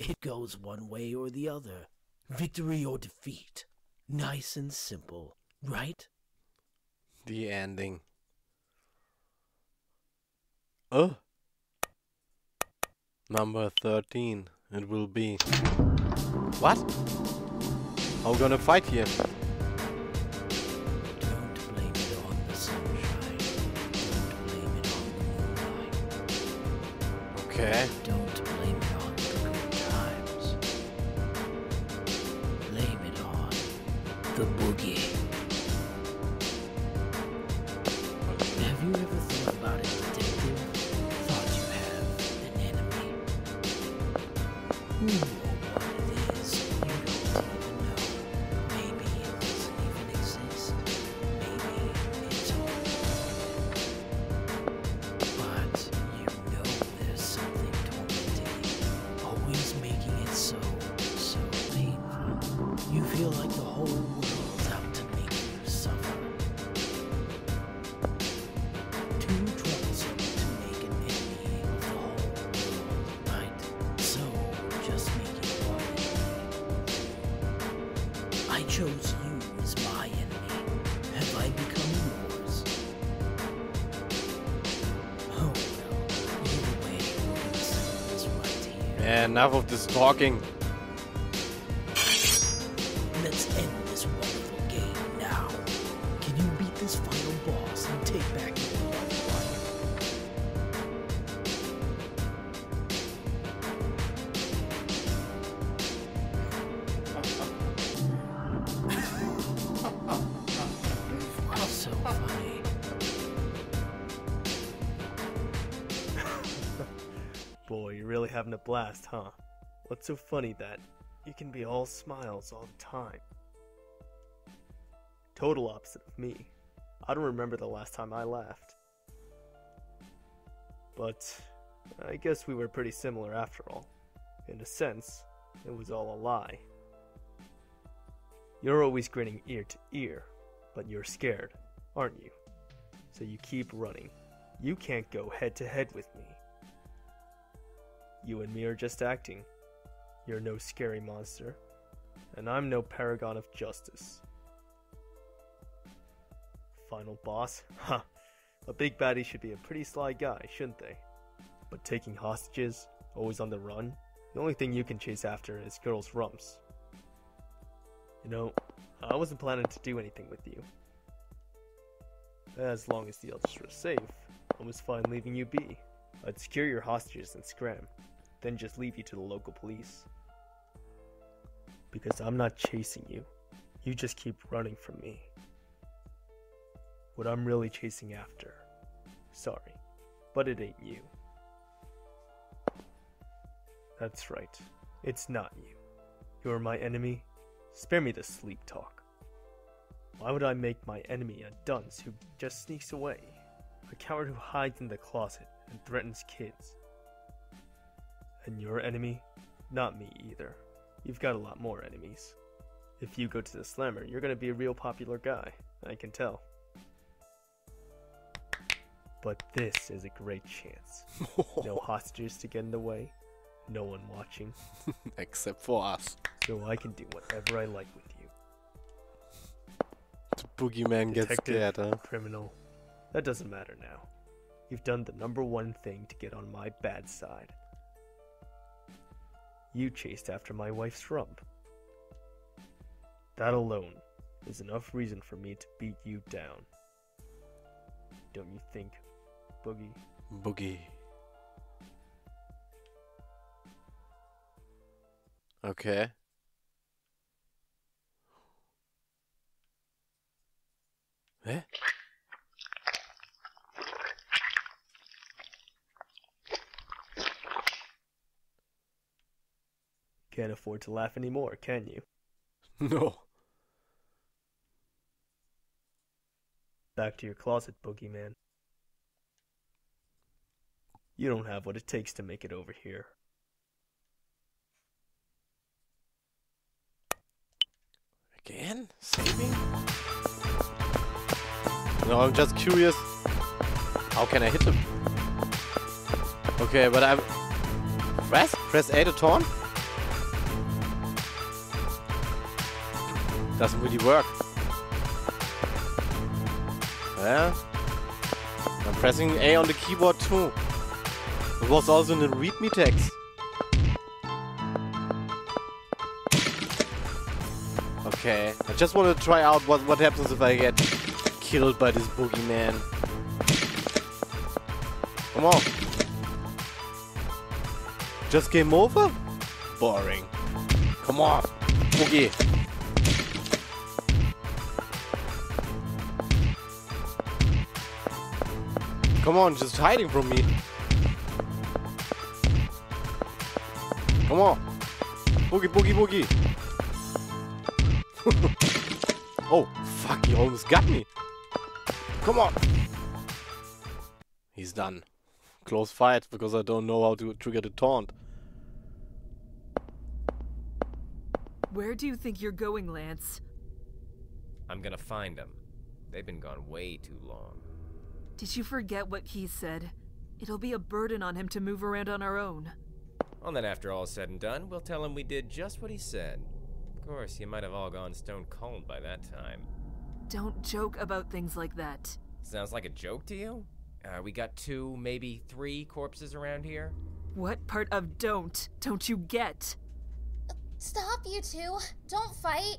It goes one way or the other. Victory or defeat. Nice and simple, right? The ending. Oh. Number 13. It will be. What? How we gonna fight here? Don't blame it on the sunshine. Don't blame it on the moonlight. Okay. Don't blame it on the good times. Blame it on the boogie. Have you ever thought about a detective? Thought you have an enemy? Who or what it is, you don't even know. Maybe it doesn't even exist. Maybe it's all. But you know there's something tormenting you, always making it so painful. You feel like the whole world's out to make you suffer. Too troublesome to make an enemy of the whole world, right? So, just make it one enemy. I chose you as my enemy. Have I become yours? Oh well, either way, we're gonna settle this right here. Enough of this talking. Let's end this wonderful game now. Can you beat this final boss and take back your loved one? So funny. Boy, you're really having a blast, huh? What's so funny that you can be all smiles all the time? Total opposite of me. I don't remember the last time I laughed. But I guess we were pretty similar after all. In a sense, it was all a lie. You're always grinning ear to ear, but you're scared, aren't you? So you keep running. You can't go head to head with me. You and me are just acting. You're no scary monster, and I'm no paragon of justice. Final boss? Ha! A big baddie should be a pretty sly guy, shouldn't they? But taking hostages, always on the run, the only thing you can chase after is girls' rumps. You know, I wasn't planning to do anything with you. As long as the others were safe, I was fine leaving you be. I'd secure your hostages and scram, then just leave you to the local police. Because I'm not chasing you. You just keep running from me. What I'm really chasing after. Sorry, but it ain't you. That's right. It's not you. You're my enemy. Spare me the sleep talk. Why would I make my enemy a dunce who just sneaks away? A coward who hides in the closet and threatens kids. And your enemy? Not me either. You've got a lot more enemies. If you go to the slammer, you're gonna be a real popular guy. I can tell. But this is a great chance. No hostages to get in the way. No one watching. Except for us. So I can do whatever I like with you. The boogeyman gets scared, huh? Criminal. That doesn't matter now. You've done the #1 thing to get on my bad side. You chased after my wife's rump. That alone is enough reason for me to beat you down. Don't you think, Boogie? Boogie. Okay. Eh? Can't afford to laugh anymore, can you? No. Back to your closet, Boogeyman. You don't have what it takes to make it over here. Again? Saving? No, I'm just curious. How can I hit him? Okay, but I'm... Press A to taunt? Doesn't really work. Yeah. I'm pressing A on the keyboard too. It was also in the readme text. Okay, I just want to try out what happens if I get killed by this boogeyman. Come on. Just game over? Boring. Come on, Boogie. Come on, just hiding from me. Come on. Boogie, boogie, boogie. Oh, fuck, he almost got me. Come on. He's done. Close fight, because I don't know how to trigger the taunt. Where do you think you're going, Lance? I'm gonna find them. They've been gone way too long. Did you forget what Keith said? It'll be a burden on him to move around on our own. Well, then after all's said and done, we'll tell him we did just what he said. Of course, you might have all gone stone cold by that time. Don't joke about things like that. Sounds like a joke to you? We got 2, maybe 3 corpses around here? What part of don't you get? Stop, you two. Don't fight.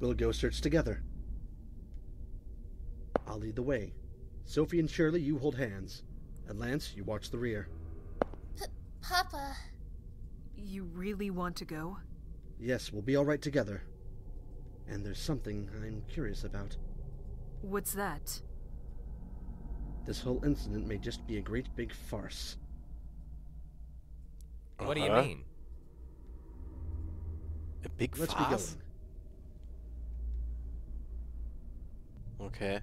We'll go search together. I'll lead the way. Sophie and Shirley, you hold hands. And Lance, you watch the rear. Papa. You really want to go? Yes, we'll be all right together. And there's something I'm curious about. What's that? This whole incident may just be a great big farce. What do you mean? A big Let's farce? be going. Okay.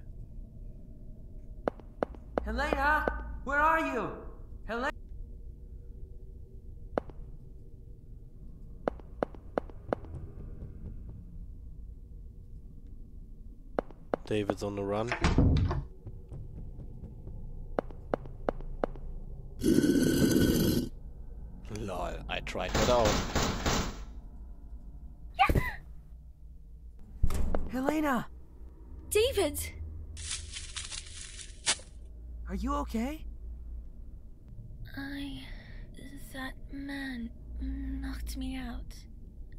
Helena, where are you? Helena. David's on the run. Lol, I tried that out. Helena, David! are you okay? That man knocked me out.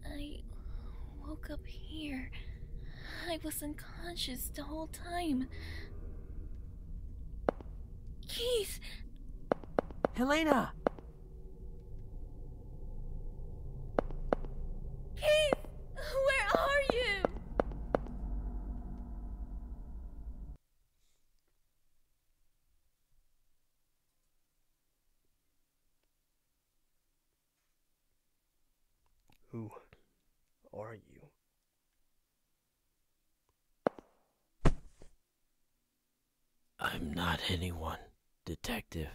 I woke up here. I was unconscious the whole time. Keith! Helena! Keith! Where are you? Who are you? I'm not anyone, Detective.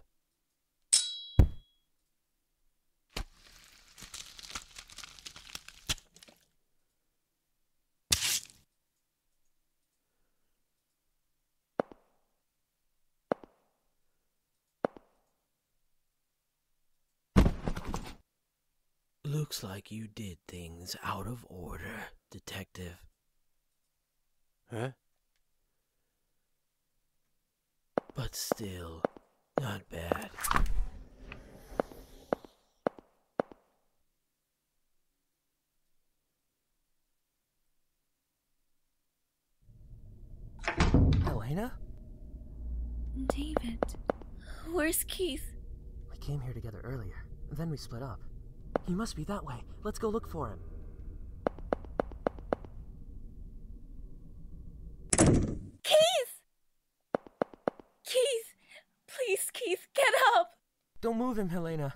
Looks like you did things out of order, Detective. Huh? But still, not bad. Helena? David, where's Keith? We came here together earlier, then we split up. He must be that way. Let's go look for him. Keith! Keith! Please, Keith, get up! Don't move him, Helena.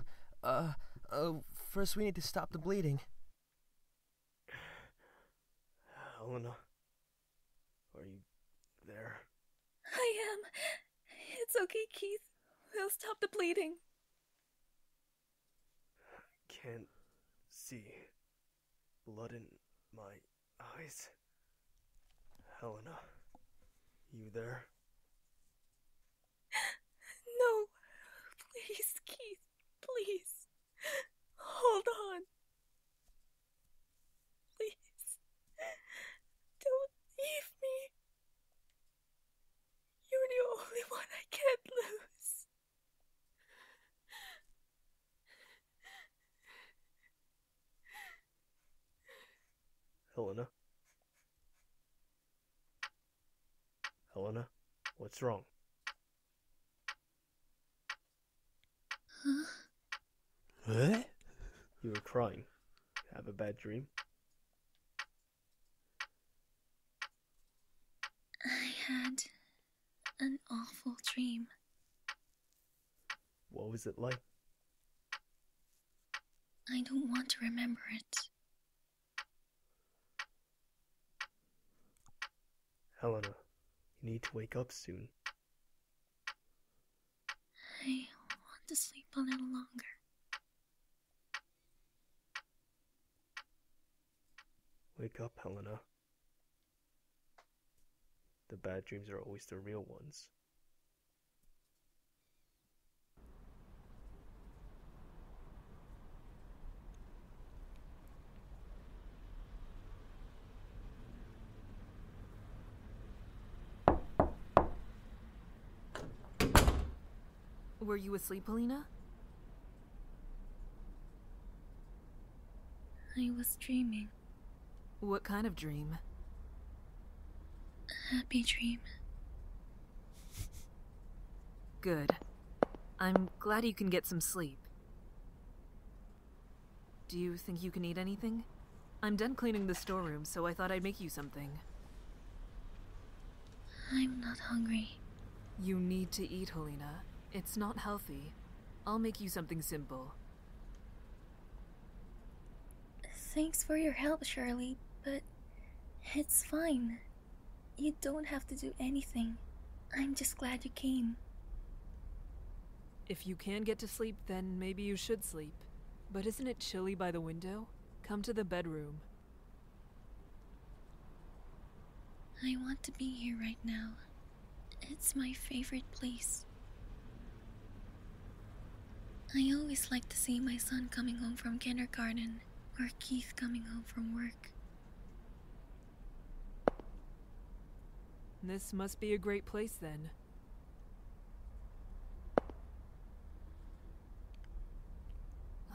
First we need to stop the bleeding. Helena, are you there? I am. It's okay, Keith. We'll stop the bleeding. Can't see blood in my eyes. Helena, you there? No. Please, Keith. Please. Hold on. Please. Helena? Helena, what's wrong? Huh? What? You were crying. Have a bad dream? I had an awful dream. What was it like? I don't want to remember it. Helena, you need to wake up soon. I want to sleep a little longer. Wake up, Helena. The bad dreams are always the real ones. Were you asleep, Helena? I was dreaming. What kind of dream? A happy dream. Good. I'm glad you can get some sleep. Do you think you can eat anything? I'm done cleaning the storeroom, so I thought I'd make you something. I'm not hungry. You need to eat, Helena. It's not healthy. I'll make you something simple. Thanks for your help, Shirley, but it's fine. You don't have to do anything. I'm just glad you came. If you can get to sleep, then maybe you should sleep. But isn't it chilly by the window? Come to the bedroom. I want to be here right now. It's my favorite place. I always like to see my son coming home from kindergarten, or Keith coming home from work. This must be a great place then.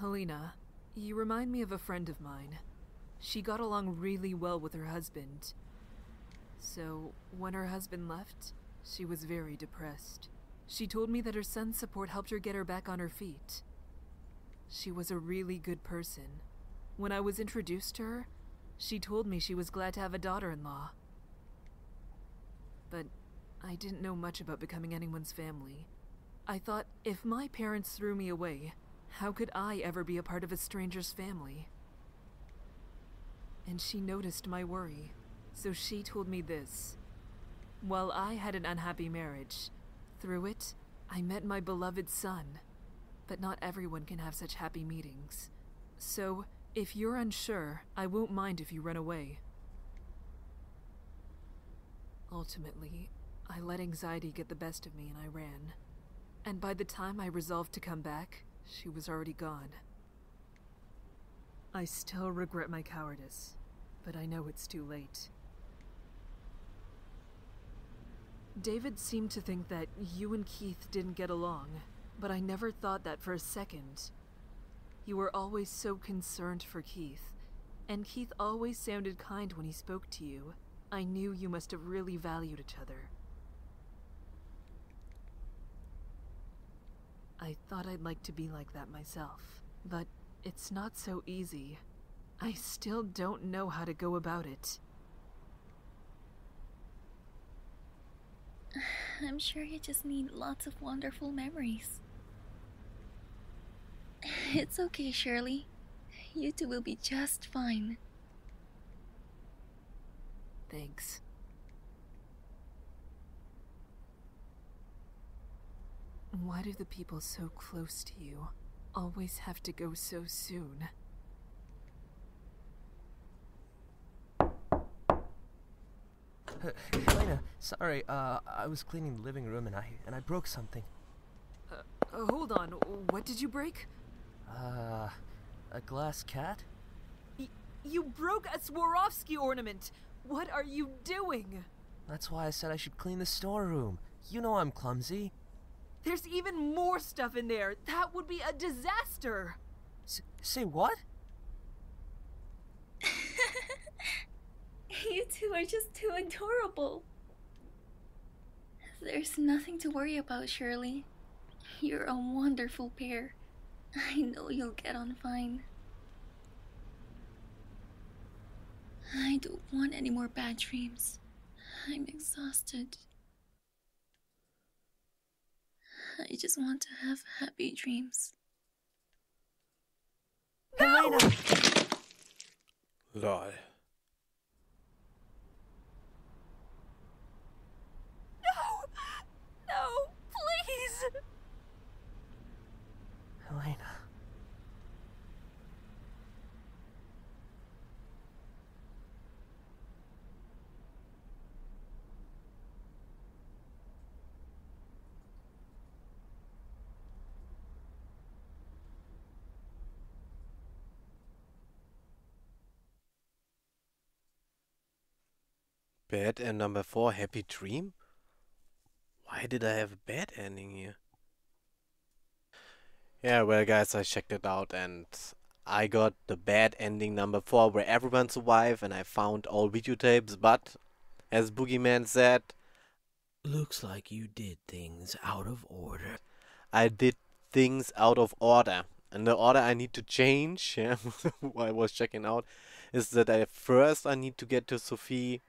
Helena, you remind me of a friend of mine. She got along really well with her husband. So, when her husband left, she was very depressed. She told me that her son's support helped her get her back on her feet. She was a really good person. When I was introduced to her, she told me she was glad to have a daughter-in-law. But I didn't know much about becoming anyone's family. I thought, if my parents threw me away, how could I ever be a part of a stranger's family? And she noticed my worry, so she told me this. While I had an unhappy marriage, through it, I met my beloved son. But not everyone can have such happy meetings. So, if you're unsure, I won't mind if you run away. Ultimately, I let anxiety get the best of me and I ran. And by the time I resolved to come back, she was already gone. I still regret my cowardice, but I know it's too late. David seemed to think that you and Keith didn't get along, but I never thought that for a second. You were always so concerned for Keith, and Keith always sounded kind when he spoke to you. I knew you must have really valued each other. I thought I'd like to be like that myself, but it's not so easy. I still don't know how to go about it. I'm sure you just need lots of wonderful memories. It's okay, Shirley. You two will be just fine. Thanks. Why do the people so close to you always have to go so soon? Helena, sorry, I was cleaning the living room and I broke something. Hold on, what did you break? A glass cat? You broke a Swarovski ornament! What are you doing? That's why I said I should clean the storeroom. You know I'm clumsy. There's even more stuff in there! That would be a disaster! Say what? You two are just too adorable. There's nothing to worry about, Shirley. You're a wonderful pair. I know you'll get on fine. I don't want any more bad dreams. I'm exhausted. I just want to have happy dreams. Helena! Lol. No, please! Helena. Bad end number 4, Happy Dream? Why did I have a bad ending here? Yeah, well guys, I checked it out and I got the bad ending number 4 where everyone survived and I found all videotapes, but as Boogeyman said, Looks like you did things out of order. I did things out of order. And the order I need to change, yeah, while I was checking out, is that first I need to get to Sophie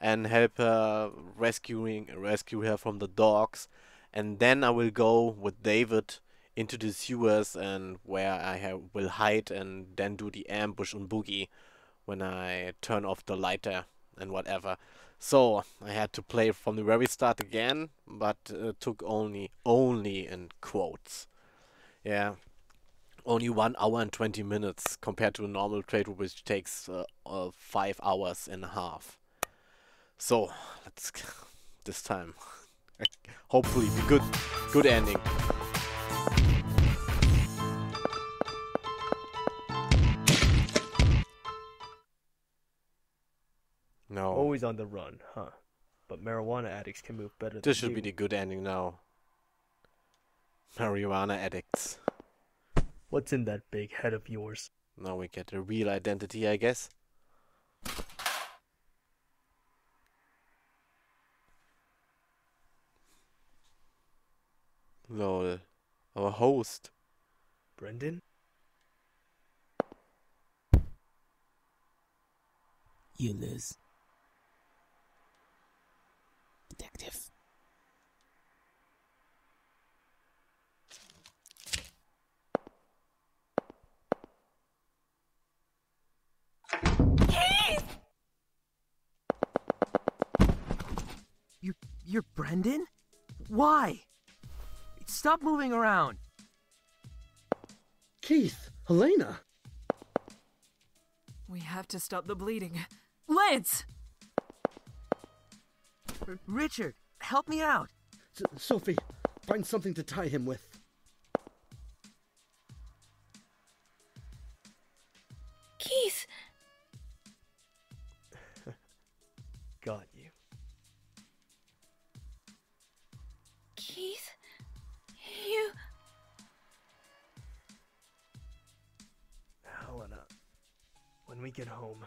and help her rescue her from the dogs, and then I will go with David into the sewers and where I will hide and then do the ambush on Boogie when I turn off the lighter and whatever. So I had to play from the very start again, but took only in quotes. Yeah, only 1 hour and 20 minutes compared to a normal playthrough which takes 5 hours and a half. So let's this time hopefully be good ending. No, Always on the run, huh? But marijuana addicts can move better than this should you. be the good ending now. Marijuana addicts. What's in that big head of yours? Now we get a real identity, I guess. Lol. Our host. Brendan? You lose. Detective. You're Brendan? Why? Stop moving around. Keith! Helena! We have to stop the bleeding. Lance! Richard, help me out. Sophie, find something to tie him with. Keith! Got you. Keith? You... Helena, when we get home,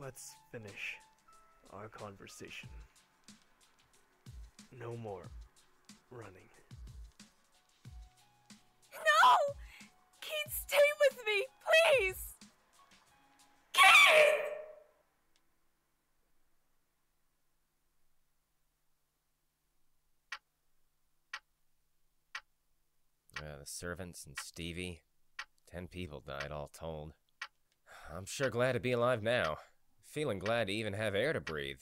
let's finish our conversation. No more running. No! Keith, stay with me, please! Keith! The servants and Stevie. 10 people died all told. I'm sure glad to be alive now. Feeling glad to even have air to breathe.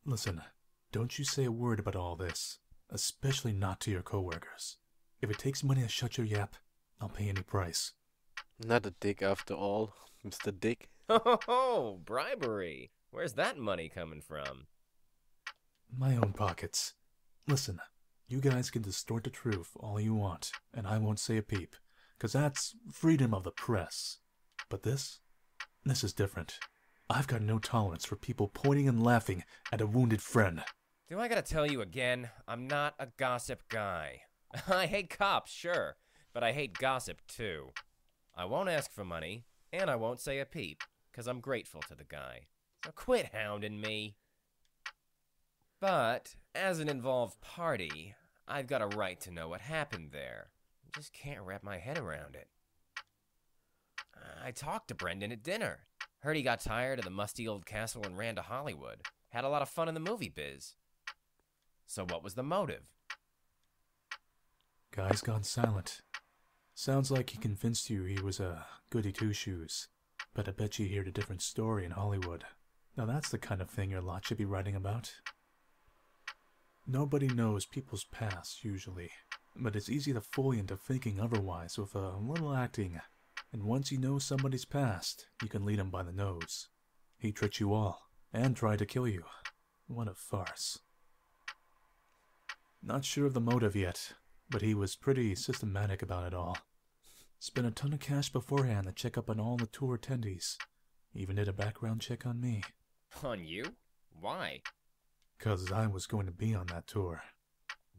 Listen, don't you say a word about all this, especially not to your coworkers. If it takes money to shut your yap, I'll pay any price. Not a dick after all, Mr. Dick. Oh, bribery. Where's that money coming from? My own pockets. Listen, you guys can distort the truth all you want, and I won't say a peep, 'cause that's freedom of the press. But this is different. I've got no tolerance for people pointing and laughing at a wounded friend. Do I gotta tell you again? I'm not a gossip guy. I hate cops, sure, but I hate gossip too. I won't ask for money, And I won't say a peep, 'cause I'm grateful to the guy. So quit hounding me. But, as an involved party, I've got a right to know what happened there. I just can't wrap my head around it. I talked to Brendan at dinner. Heard he got tired of the musty old castle and ran to Hollywood. Had a lot of fun in the movie biz. So what was the motive? Guy's gone silent. Sounds like he convinced you he was a goody two-shoes. But I bet you heard a different story in Hollywood. Now that's the kind of thing your lot should be writing about. Nobody knows people's past, usually. But it's easy to fool you into thinking otherwise with a little acting. And once you know somebody's past, you can lead them by the nose. He tricked you all, and tried to kill you. What a farce. Not sure of the motive yet, but he was pretty systematic about it all. Spent a ton of cash beforehand to check up on all the tour attendees. Even did a background check on me. On you? Why? 'Cause I was going to be on that tour.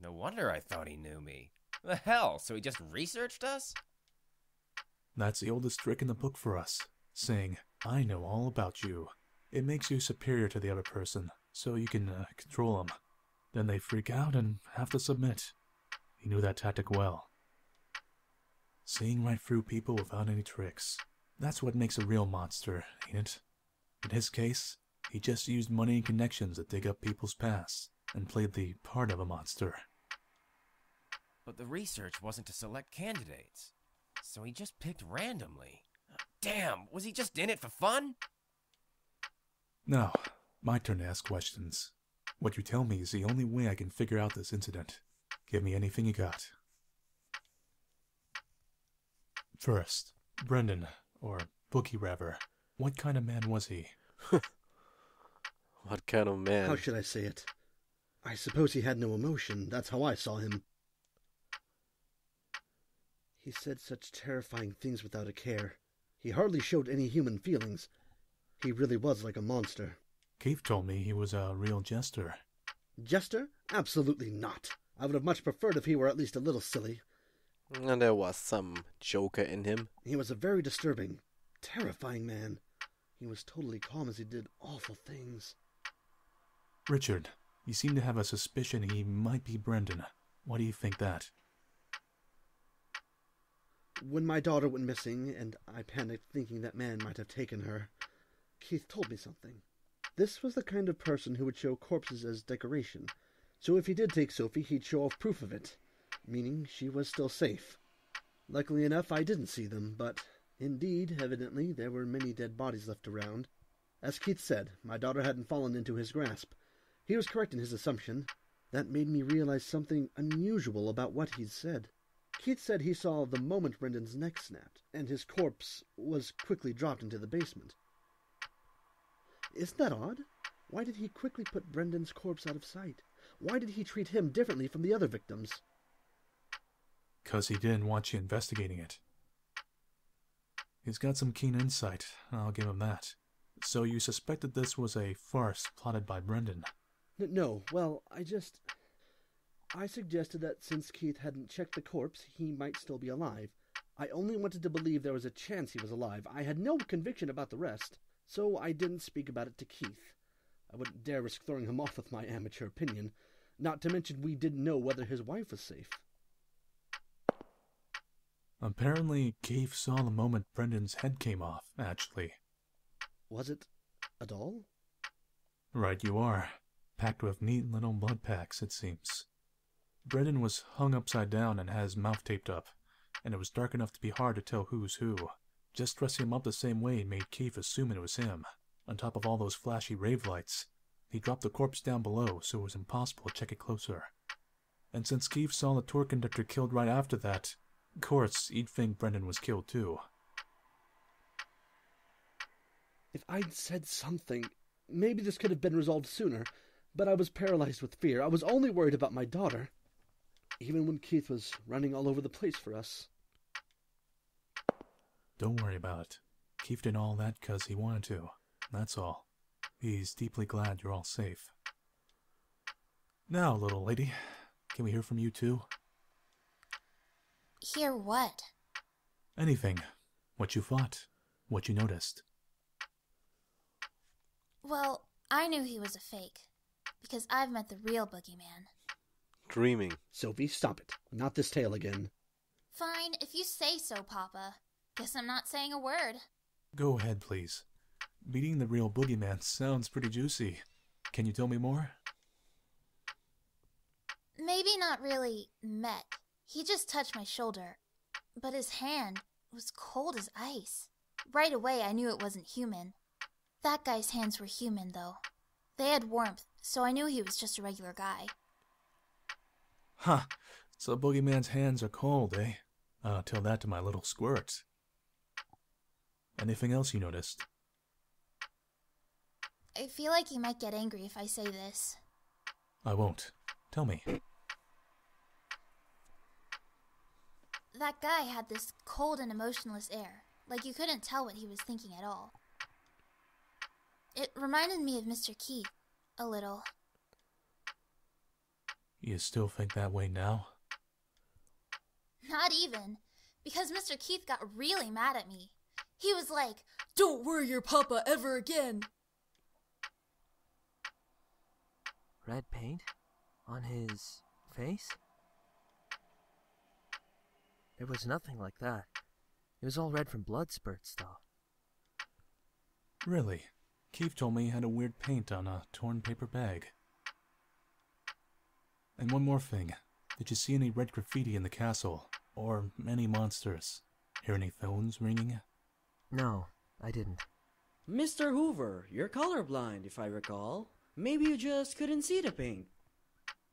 No wonder I thought he knew me. The hell, so he just researched us? That's the oldest trick in the book for us, saying, I know all about you. It makes you superior to the other person, so you can control them. Then they freak out and have to submit. He knew that tactic well. Seeing right through people without any tricks. That's what makes a real monster, ain't it? In his case, he just used money and connections to dig up people's pasts, and played the part of a monster. But the research wasn't to select candidates. So he just picked randomly. Damn, was he just in it for fun? Now, my turn to ask questions. What you tell me is the only way I can figure out this incident. Give me anything you got. First, Brendan, or Boogie rather. What kind of man was he? What kind of man? How should I say it? I suppose he had no emotion. That's how I saw him. He said such terrifying things without a care. He hardly showed any human feelings. He really was like a monster. Keith told me he was a real jester. Jester? Absolutely not. I would have much preferred if he were at least a little silly. And there was some joker in him. He was a very disturbing, terrifying man. He was totally calm as he did awful things. Richard, you seem to have a suspicion he might be Brendan. Why do you think that? When my daughter went missing, and I panicked thinking that man might have taken her, Keith told me something. This was the kind of person who would show corpses as decoration. So if he did take Sophie, he'd show off proof of it, meaning she was still safe. Luckily enough, I didn't see them, but indeed, evidently, there were many dead bodies left around. As Keith said, my daughter hadn't fallen into his grasp. He was correct in his assumption. That made me realize something unusual about what he'd said. Keith said he saw the moment Brendan's neck snapped, and his corpse was quickly dropped into the basement. Isn't that odd? Why did he quickly put Brendan's corpse out of sight? Why did he treat him differently from the other victims? 'Cause he didn't want you investigating it. He's got some keen insight, I'll give him that. So you suspected this was a farce plotted by Brendan? No, well, I suggested that since Keith hadn't checked the corpse, he might still be alive. I only wanted to believe there was a chance he was alive. I had no conviction about the rest, so I didn't speak about it to Keith. I wouldn't dare risk throwing him off with my amateur opinion, not to mention we didn't know whether his wife was safe. Apparently, Keith saw the moment Brendan's head came off, actually. Was it a doll? Right you are. Packed with neat little blood packs, it seems. Brendan was hung upside down and had his mouth taped up, and it was dark enough to be hard to tell who's who. Just dressing him up the same way made Keith assume it was him. On top of all those flashy rave lights, he dropped the corpse down below, so it was impossible to check it closer. And since Keith saw the tour conductor killed right after that, of course, he'd think Brendan was killed too. If I'd said something, maybe this could have been resolved sooner, but I was paralyzed with fear. I was only worried about my daughter, even when Keith was running all over the place for us. Don't worry about it. Keith did all that 'cause he wanted to. That's all. He's deeply glad you're all safe. Now, little lady, can we hear from you too? Hear what? Anything. What you thought. what you noticed. Well, I knew he was a fake, because I've met the real boogeyman. Dreaming. Sophie, stop it. Not this tale again. Fine, if you say so, Papa. Guess I'm not saying a word. Go ahead, please. Meeting the real boogeyman sounds pretty juicy. Can you tell me more? Maybe not really met. He just touched my shoulder, but his hand was cold as ice. Right away, I knew it wasn't human. That guy's hands were human, though. They had warmth, so I knew he was just a regular guy. Huh. So boogeyman's hands are cold, eh? Tell that to my little squirt. Anything else you noticed? I feel like he might get angry if I say this. I won't. Tell me. That guy had this cold and emotionless air, like you couldn't tell what he was thinking at all. It reminded me of Mr. Keith, a little. You still think that way now? Not even, because Mr. Keith got really mad at me. He was like, "Don't worry your papa ever again." Red paint? On his face? There was nothing like that. It was all red from blood spurts, though. Really? Keith told me he had a weird paint on a torn paper bag. And one more thing. Did you see any red graffiti in the castle? Or any monsters? Hear any phones ringing? No, I didn't. Mr. Hoover, you're colorblind, if I recall. Maybe you just couldn't see the paint.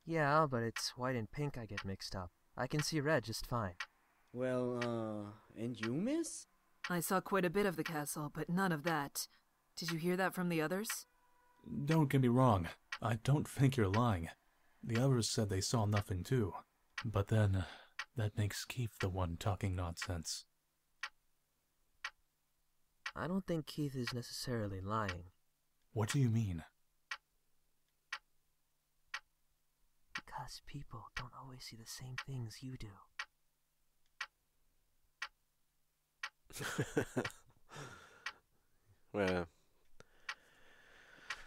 Yeah, but it's white and pink I get mixed up. I can see red just fine. Well, and you, miss? I saw quite a bit of the castle, but none of that. Did you hear that from the others? Don't get me wrong. I don't think you're lying. The others said they saw nothing too. But then, that makes Keith the one talking nonsense. I don't think Keith is necessarily lying. What do you mean? Because people don't always see the same things you do. Well,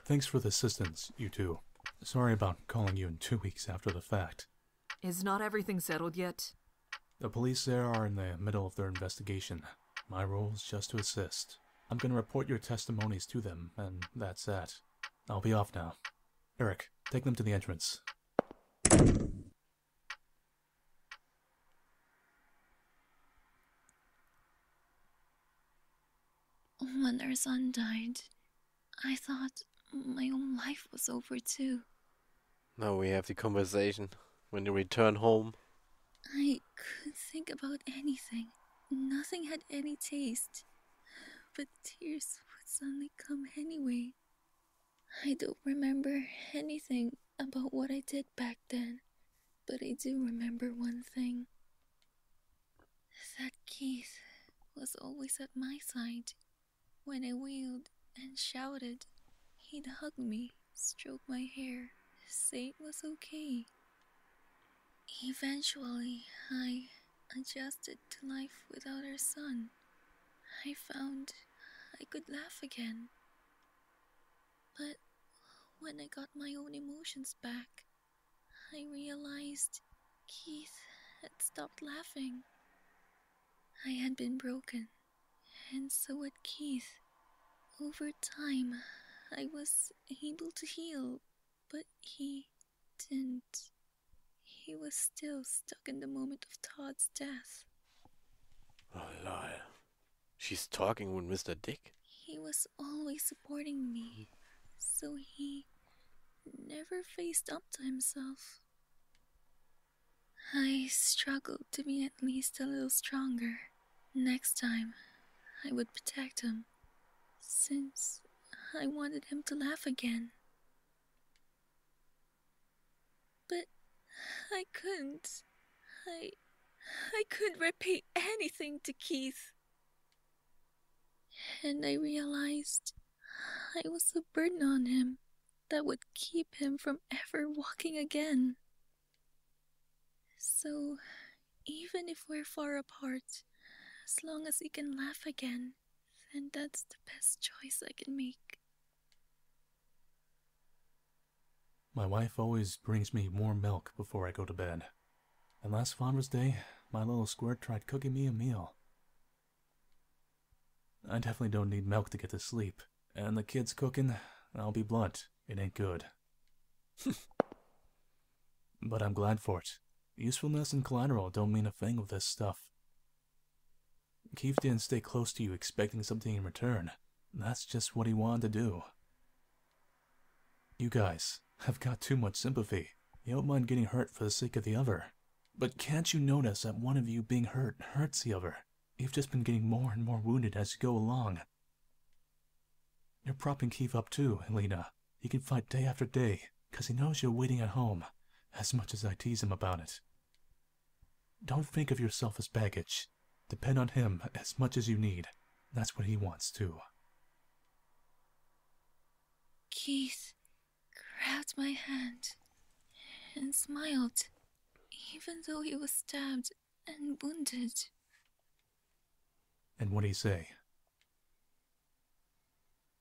thanks for the assistance, you two. Sorry about calling you in 2 weeks after the fact. Is not everything settled yet? The police there are in the middle of their investigation. My role is just to assist. I'm gonna report your testimonies to them, and that's that. I'll be off now. Eric, take them to the entrance. When our son died, I thought my own life was over too. now we have the conversation when you return home. I couldn't think about anything. Nothing had any taste. But tears would suddenly come anyway. I don't remember anything about what I did back then, but I do remember one thing. That Keith was always at my side. When I wailed and shouted, he'd hug me, stroke my hair, say it was okay. Eventually, I adjusted to life without our son. I found I could laugh again. But when I got my own emotions back, I realized Keith had stopped laughing. I had been broken, and so had Keith. Over time, I was able to heal, but he didn't. He was still stuck in the moment of Todd's death. Oh, lol. She's talking with Mr. Dick? He was always supporting me, so he never faced up to himself. I struggled to be at least a little stronger. Next time, I would protect him, since I wanted him to laugh again. But I couldn't. I couldn't repay anything to Keith. And I realized I was a burden on him that would keep him from ever walking again. So, even if we're far apart, as long as he can laugh again, then that's the best choice I can make. My wife always brings me warm milk before I go to bed. And last Father's Day, my little squirt tried cooking me a meal. I definitely don't need milk to get to sleep. And the kids cooking, I'll be blunt, it ain't good. But I'm glad for it. Usefulness and collateral don't mean a thing with this stuff. Keith didn't stay close to you expecting something in return. That's just what he wanted to do. You guys have got too much sympathy. You don't mind getting hurt for the sake of the other. But can't you notice that one of you being hurt hurts the other? You've just been getting more and more wounded as you go along. You're propping Keith up too, Helena. He can fight day after day, because he knows you're waiting at home, as much as I tease him about it. Don't think of yourself as baggage. Depend on him as much as you need. That's what he wants too. Keith grabbed my hand and smiled, even though he was stabbed and wounded. And what'd he say?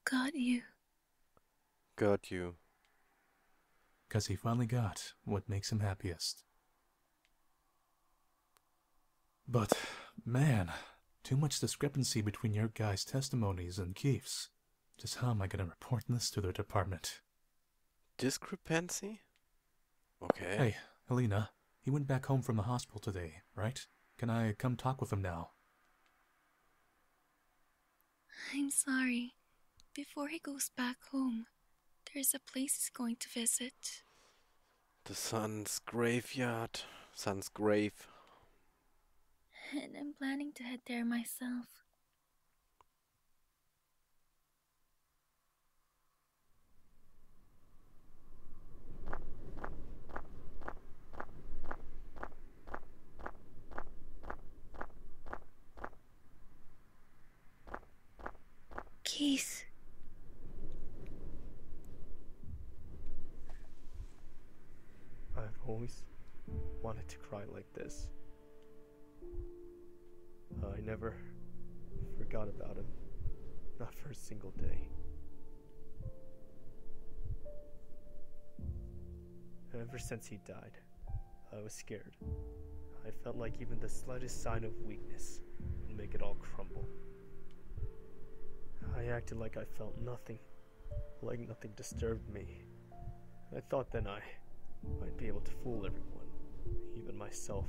Got you. Got you. 'Cause he finally got what makes him happiest. But, man, too much discrepancy between your guys' testimonies and Keith's. Just how am I gonna report this to the department? Discrepancy? Okay. Hey, Helena, he went back home from the hospital today, right? Can I come talk with him now? I'm sorry. Before he goes back home, there's a place he's going to visit. The son's graveyard. Son's grave. And I'm planning to head there myself. Keith. I've always wanted to cry like this. I never forgot about him. Not for a single day. Ever since he died, I was scared. I felt like even the slightest sign of weakness would make it all crumble. I acted like I felt nothing, like nothing disturbed me. I thought then I might be able to fool everyone, even myself.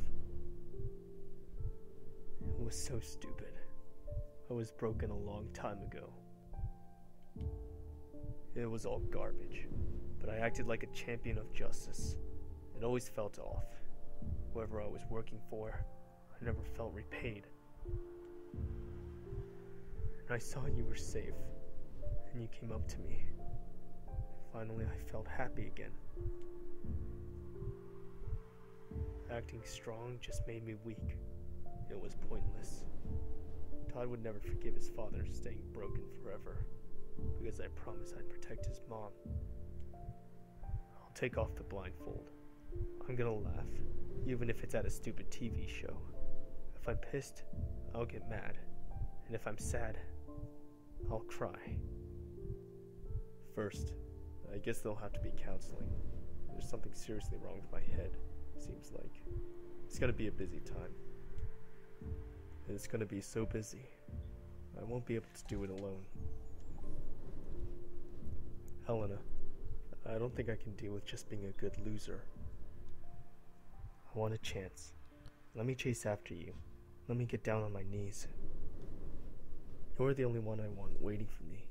It was so stupid. I was broken a long time ago. It was all garbage, but I acted like a champion of justice. It always felt off. Whoever I was working for, I never felt repaid. And I saw you were safe, and you came up to me. Finally, I felt happy again. Acting strong just made me weak. It was pointless. Todd would never forgive his father staying broken forever, because I promised I'd protect his mom. I'll take off the blindfold. I'm gonna laugh, even if it's at a stupid TV show. If I'm pissed, I'll get mad. And if I'm sad, I'll cry. First, I guess there'll have to be counseling. There's something seriously wrong with my head, seems like. It's gonna be a busy time. And it's gonna be so busy, I won't be able to do it alone. Helena, I don't think I can deal with just being a good loser. I want a chance. Let me chase after you. Let me get down on my knees. You're the only one I want waiting for me.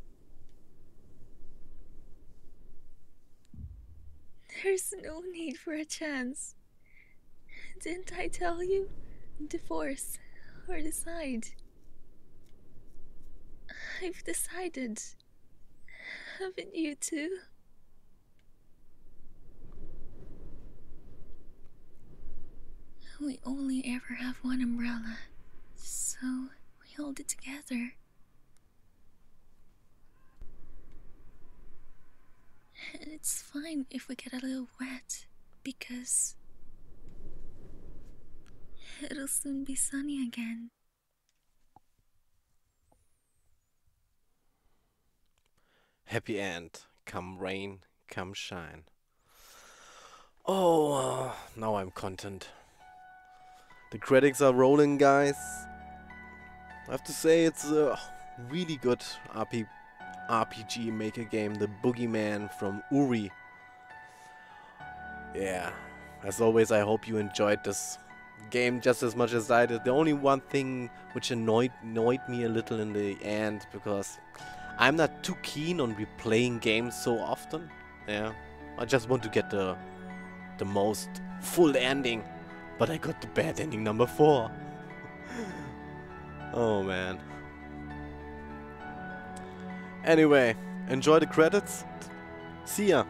There's no need for a chance. Didn't I tell you? Divorce or decide. I've decided. Haven't you too? We only ever have one umbrella, so we hold it together. And it's fine if we get a little wet, because it'll soon be sunny again. happy end. Come rain, come shine. Oh, now I'm content. The credits are rolling, guys. I have to say it's a really good RPG maker game, the Boogeyman from Uri. Yeah, as always, I hope you enjoyed this game just as much as I did. The only one thing which annoyed me a little in the end, because I'm not too keen on replaying games so often. Yeah, I just want to get the most full ending, but I got the bad ending number 4. Oh man. Anyway, enjoy the credits. See ya.